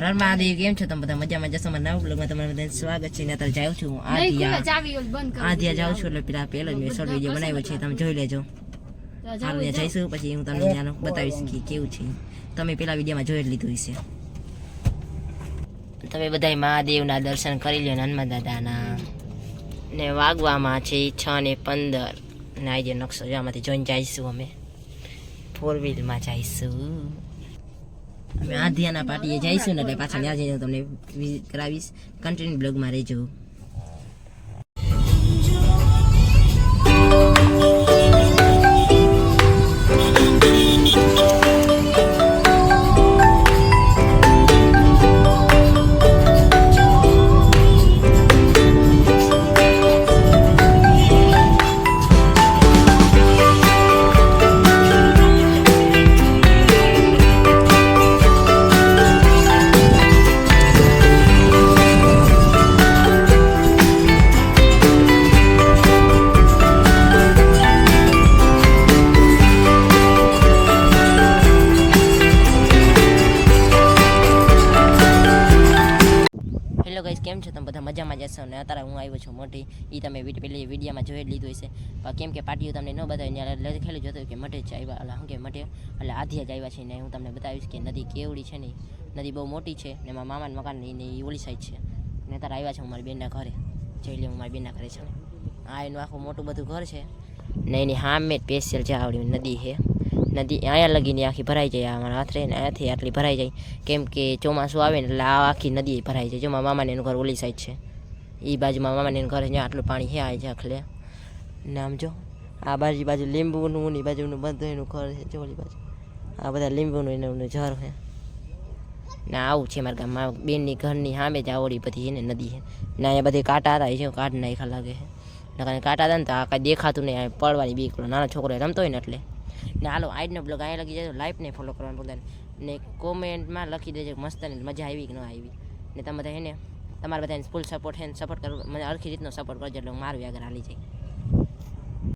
હર હર મહાદેવ. કેમ છો તમે બધા? મજામાં જશો? નવા બ્લોગમાં તમારું બધાનું સ્વાગત છે. ને અત્યારે જાઉં છું હું આધિયા જાઉં છું એટલે પેલા પહેલો જ મેં શોર્ટ વિડીયો બનાવ્યો છે, તમે જોઈ લેજો. હાલ ત્યાં જઈશું પછી હું તમને ત્યાંનું બતાવીશ કે કેવું છે. તમે પેલા વિડીયોમાં જોઈ લીધું છે. તમે બધા મહાદેવના દર્શન કરી લો, હનુમાન દાદાના. ને વાગવામાં છે 6:15 ને આજે નકશો આમાંથી જોઈને જઈશું. અમે 4 વ્હીલમાં જઈશું. અમે આધિયાના પાટીએ જઈશું ને એટલે પાછા ત્યાં જઈને તમને વિઝિટ કરાવીશ. કન્ટિન્યુ બ્લોગમાં રહેજો. હેલો ગાઈસ, કેમ છો તમે બધા? મજામાં જશો ને? અત્યારે હું આવ્યો છું મોટી. એ તમે પેલી વિડીયોમાં જોઈ લીધું હશે. પણ કેમ કે પાટીઓ તમને ન બતાવી, ત્યાં લખેલું જ હતું કે મઠે જ આવ્યા, એટલે શું કે મઠે એટલે આધિયા જ આવ્યા છે. ને હું તમને બતાવીશ કે નદી કેવડી છે. ને નદી બહુ મોટી છે ને એમાં મામાનું મકાન ને એ ઓલી સાઈડ છે. ને અત્યારે આવ્યા છે હું મારી બેનના ઘરે. જઈ લે, હું મારી બેનના ઘરે છે ને આ એનું આખું મોટું બધું ઘર છે ને એની સામે સ્પેશિયલ જે આવડી નદી છે. નદી અહીંયા લગીને આખી ભરાઈ જાય. અમારા હાથ રહે ને અહીંયાથી આટલી ભરાઈ જાય. કેમ કે ચોમાસું આવે ને એટલે આ આખી નદી ભરાઈ જાય. જો મારા મામાને એનું ઘર ઓલી સાઈડ છે, એ બાજુમાં મામાને એનું ઘર જ્યાં આટલું પાણી છે આ છે આખલે. ને આમ જો આ બાજુ લીંબુનું ની બાજુનું બધું એનું ઘર છે. જો ઓલી બાજુ આ બધા લીંબુનું એનું ઝર છે. ને આવું છે મારા ગામમાં બેનની ઘરની સામે જ આવડી બધી છે ને નદી છે. ને અહીંયા બધી કાંટા હતા, એ છે કાઢ નાખા લાગે છે. ને કાંટા હતા ને તો આ કાંઈ દેખાતું નહીં. પડવાની બીક, નાનો છોકરો રમતો હોય ને એટલે. ને હાલો આજનો બ્લોગ અહીંયા લખી દેજો, લાઈફને ફોલો કરવાનું ભૂલતા નહીં. ને કોમેન્ટમાં લખી દેજો મસ્ત ને મજા આવી કે ન આવી. ને તમે બધા એને તમારા બધાને ફૂલ સપોર્ટ છે ને સપોર્ટ કરો, મને હરખી રીતનો સપોર્ટ કરજો એટલે મારું આગળ હાલી જાય.